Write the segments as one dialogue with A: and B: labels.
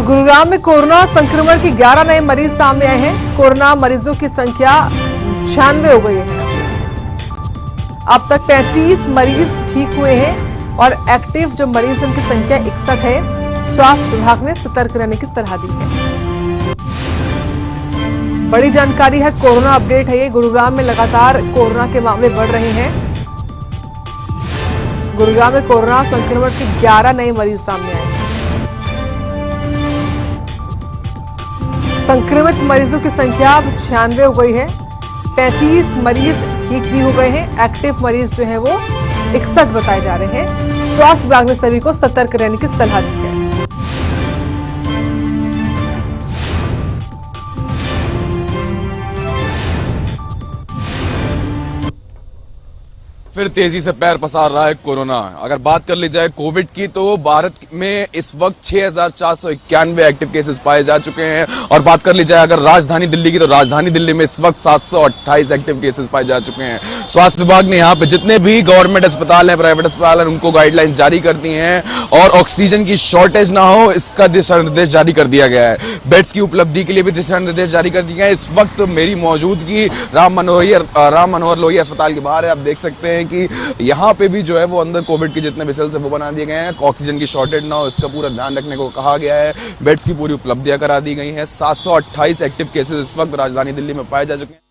A: गुरुग्राम में कोरोना संक्रमण के 11 नए मरीज सामने आए हैं। कोरोना मरीजों की संख्या 96 हो गई है। अब तक 35 मरीज ठीक हुए हैं और एक्टिव जो मरीज हैं उनकी संख्या 61 है। स्वास्थ्य विभाग ने सतर्क रहने की सलाह दी है। बड़ी जानकारी है, कोरोना अपडेट है ये। गुरुग्राम में लगातार कोरोना के मामले बढ़ रहे हैं। गुरुग्राम में कोरोना संक्रमण के 11 नए मरीज सामने आए हैं। संक्रमित मरीजों की संख्या अब 96 हो गई है। 35 मरीज ठीक भी हो गए हैं। एक्टिव मरीज जो है वो 61 बताए जा रहे हैं। स्वास्थ्य विभाग ने सभी को सतर्क रहने की सलाह दी है।
B: फिर तेजी से पैर पसार रहा है कोरोना। अगर बात कर ली जाए कोविड की तो भारत में इस वक्त 6,491 एक्टिव केसेस पाए जा चुके हैं। और बात कर ली जाए अगर राजधानी दिल्ली की तो राजधानी दिल्ली में इस वक्त 728 एक्टिव केसेस पाए जा चुके हैं। स्वास्थ्य विभाग ने यहाँ पे जितने भी गवर्नमेंट अस्पताल हैं, प्राइवेट अस्पताल हैं, उनको गाइडलाइन जारी कर दी हैं और ऑक्सीजन की शॉर्टेज ना हो इसका दिशा निर्देश जारी कर दिया गया है। बेड्स की उपलब्धि के लिए भी दिशा निर्देश जारी कर दिए गए हैं। इस वक्त मेरी मौजूदगी राम मनोहर लोहिया अस्पताल के बाहर है। आप देख सकते हैं कि यहाँ पे भी जो है वो अंदर कोविड के जितने भी सेल्स है वो बना दिए गए हैं। ऑक्सीजन की शॉर्टेज ना हो इसका पूरा ध्यान रखने को कहा गया है। बेड्स की पूरी उपलब्धियां करा दी गई हैं। 728 एक्टिव केसेस इस वक्त राजधानी दिल्ली में पाए जा चुके हैं।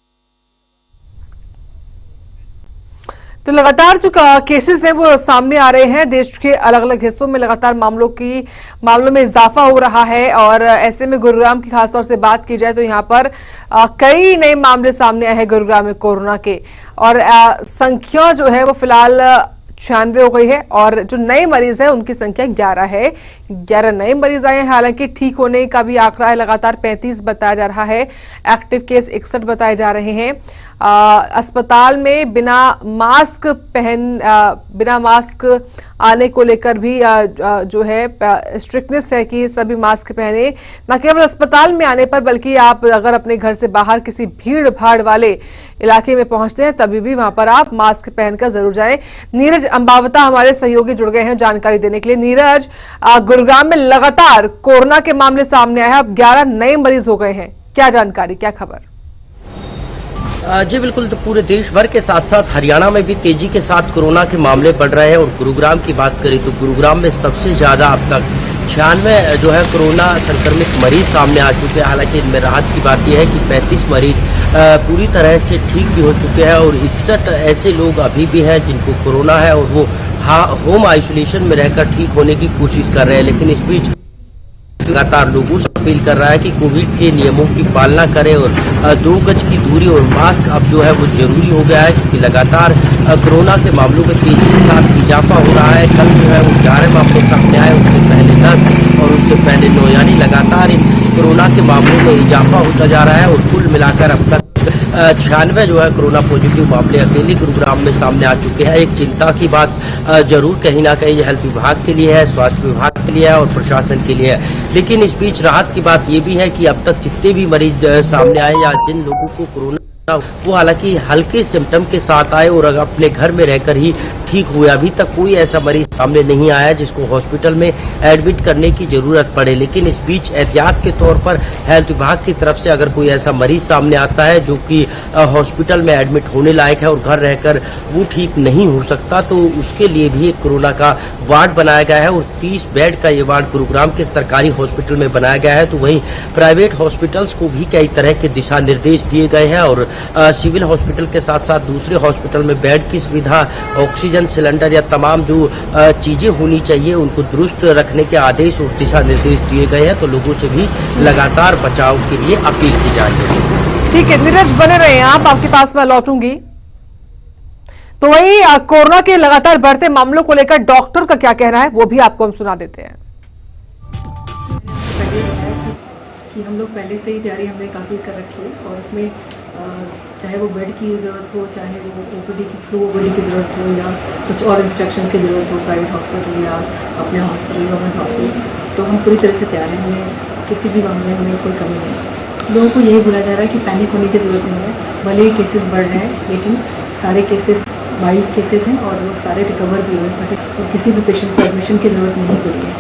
A: तो लगातार जो केसेस हैं वो सामने आ रहे हैं। देश के अलग अलग हिस्सों में लगातार मामलों में इजाफा हो रहा है और ऐसे में गुरुग्राम की खासतौर से बात की जाए तो यहाँ पर कई नए मामले सामने आए हैं गुरुग्राम में कोरोना के। और संख्या जो है वो फिलहाल 96 हो गई है और जो नए मरीज हैं उनकी संख्या 11 है। 11 नए मरीज आए हैं। हालांकि ठीक होने का भी आंकड़ा है लगातार 35 बताया जा रहा है। एक्टिव केस 61 बताए जा रहे हैं। अस्पताल में बिना मास्क आने को लेकर भी जो है स्ट्रिक्टनेस है कि सभी मास्क पहने। न केवल अस्पताल में आने पर बल्कि आप अगर अपने घर से बाहर किसी भीड़ भाड़ वाले इलाके में पहुंचते हैं तभी भी वहां पर आप मास्क पहनकर जरूर जाएं। नीरज अंबावता हमारे सहयोगी जुड़ गए हैं जानकारी देने के लिए। नीरज, गुरुग्राम में लगातार कोरोना के मामले सामने आए हैं। अब 11 नए मरीज हो गए हैं। क्या जानकारी, क्या खबर?
C: जी बिल्कुल, तो पूरे देश भर के साथ साथ हरियाणा में भी तेजी के साथ कोरोना के मामले बढ़ रहे हैं। और गुरुग्राम की बात करें तो गुरुग्राम में सबसे ज्यादा अब तक 96 जो है कोरोना संक्रमित मरीज सामने आ चुके हैं। हालांकि इनमें राहत की बात यह है कि 35 मरीज पूरी तरह से ठीक भी हो चुके हैं और 61 ऐसे लोग अभी भी हैं जिनको कोरोना है और वो होम आइसोलेशन में रहकर ठीक होने की कोशिश कर रहे हैं। लेकिन इस बीच लगातार लोगों से अपील कर रहा है कि कोविड के नियमों की पालना करें और 2 गज की दूरी और मास्क अब जो है वो जरूरी हो गया है, क्योंकि लगातार कोरोना के मामलों में तेजी के साथ इजाफा हो रहा है। कल जो है वो 11 मामले सामने आए, उससे पहले 10 और उससे पहले 9, यानी लगातार इन कोरोना के मामलों में इजाफा होता जा रहा है। और कुल मिलाकर अब तक 96 जो है कोरोना पॉजिटिव मामले अकेले गुरुग्राम में सामने आ चुके हैं। एक चिंता की बात जरूर कहीं ना कहीं हेल्थ विभाग के लिए है, स्वास्थ्य विभाग के लिए है और प्रशासन के लिए है। लेकिन इस बीच राहत की बात ये भी है कि अब तक जितने भी मरीज सामने आए या जिन लोगों को कोरोना वो हालांकि हल्के सिम्टम के साथ आए और अपने घर में रहकर ही ठीक हुए, अभी तक कोई ऐसा मरीज सामने नहीं आया जिसको हॉस्पिटल में एडमिट करने की जरूरत पड़े। लेकिन इस बीच एहतियात के तौर पर हेल्थ विभाग की तरफ से अगर कोई ऐसा मरीज सामने आता है जो कि हॉस्पिटल में एडमिट होने लायक है और घर रहकर वो ठीक नहीं हो सकता, तो उसके लिए भी एक कोरोना का वार्ड बनाया गया है और 30 बेड का ये वार्ड गुरुग्राम के सरकारी हॉस्पिटल में बनाया गया है। तो वहीं प्राइवेट हॉस्पिटल्स को भी कई तरह के दिशा निर्देश दिए गए हैं और सिविल हॉस्पिटल के साथ साथ दूसरे हॉस्पिटल में बेड की सुविधा, ऑक्सीजन सिलेंडर या तमाम जो चीजें होनी चाहिए उनको दुरुस्त रखने के आदेश और दिशा निर्देश दिए गए हैं। तो लोगों से भी लगातार बचाव के लिए अपील की जा रही है।
A: ठीक है नीरज, बने रहे हैं आप, आपके पास मैं लौटूंगी। तो वही कोरोना के लगातार बढ़ते मामलों को लेकर डॉक्टर का क्या कहना है वो भी आपको हम सुना देते हैं।
D: कि हम लोग पहले से ही तैयारी हमने काफ़ी कर रखी है और उसमें चाहे वो बेड की ज़रूरत हो, चाहे वो ओपीडी की फ्लू ओपीडी की ज़रूरत हो या कुछ और इंस्ट्रक्शन की ज़रूरत हो प्राइवेट हॉस्पिटल या अपने हॉस्पिटल गवर्नमेंट हॉस्पिटल, तो हम पूरी तरह से तैयार हैं। हमें किसी भी मामले में कोई कमी नहीं। लोगों को यही बोला जा रहा है कि पैनिक होने की ज़रूरत नहीं है। भले ही केसेस बढ़ रहे हैं लेकिन सारे केसेस वाइल्ड केसेस हैं और वो सारे रिकवर भी हुए हैं और किसी भी पेशेंट को एडमिशन की ज़रूरत नहीं पड़ी है।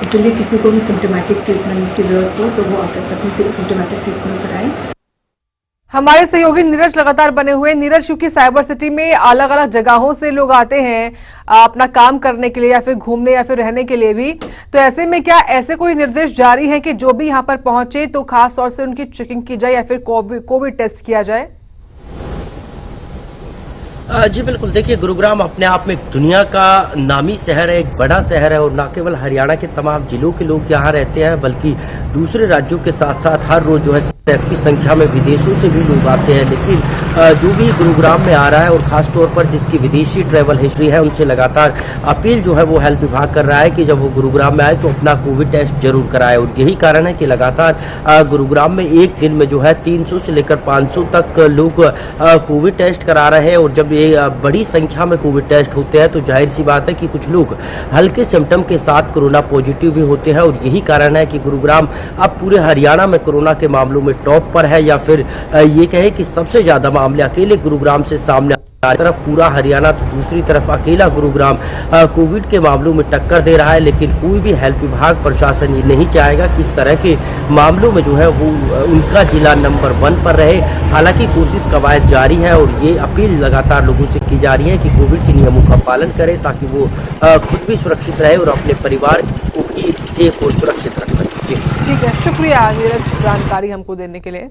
D: इसलिए किसी को भी सिम्टोमेटिक ट्रीटमेंट की ज़रूरत हो तो वो आकर अपनी सिम्टोमेटिक ट्रीटमेंट कराएं।
A: हमारे सहयोगी नीरज लगातार बने हुए। नीरज, क्योंकि साइबर सिटी में अलग अलग जगहों से लोग आते हैं अपना काम करने के लिए या फिर घूमने या फिर रहने के लिए भी, तो ऐसे में क्या ऐसे कोई निर्देश जारी है कि जो भी यहां पर पहुंचे तो खास तौर से उनकी चेकिंग की जाए या फिर कोविड टेस्ट किया जाए?
C: जी बिल्कुल, देखिए गुरुग्राम अपने आप में एक दुनिया का नामी शहर है, एक बड़ा शहर है और न केवल हरियाणा के तमाम जिलों के लोग यहाँ रहते हैं बल्कि दूसरे राज्यों के साथ साथ हर रोज जो है की संख्या में विदेशों से भी लोग आते हैं। लेकिन जो भी गुरुग्राम में आ रहा है और खास तौर पर जिसकी विदेशी ट्रैवल हिस्ट्री है उनसे लगातार अपील जो है वो हेल्थ विभाग कर रहा है कि जब वो गुरुग्राम में आए तो अपना कोविड टेस्ट जरूर कराए। और यही कारण है कि लगातार गुरुग्राम में एक दिन में जो है 300 से लेकर 500 तक लोग कोविड टेस्ट करा रहे हैं। और जब ये बड़ी संख्या में कोविड टेस्ट होते हैं तो जाहिर सी बात है कि कुछ लोग हल्के सिम्टम के साथ कोरोना पॉजिटिव भी होते हैं। और यही कारण है कि गुरुग्राम अब पूरे हरियाणा में कोरोना के मामलों में टॉप पर है, या फिर ये कहे कि सबसे ज्यादा मामले अकेले गुरुग्राम से सामने तरफ पूरा हरियाणा तो दूसरी तरफ अकेला गुरुग्राम कोविड के मामलों में टक्कर दे रहा है। लेकिन कोई भी हेल्थ विभाग प्रशासन ये नहीं चाहेगा कि इस तरह के मामलों में जो है वो उनका जिला नंबर 1 पर रहे। हालांकि कोशिश कवायद जारी है और ये अपील लगातार लोगों से की जा रही है कि कोविड के नियमों का पालन करें ताकि वो खुद भी सुरक्षित रहे और अपने परिवार को भी सेफ और सुरक्षित रख सके।
A: ठीक है, शुक्रिया नीरज जानकारी हमको देने के लिए।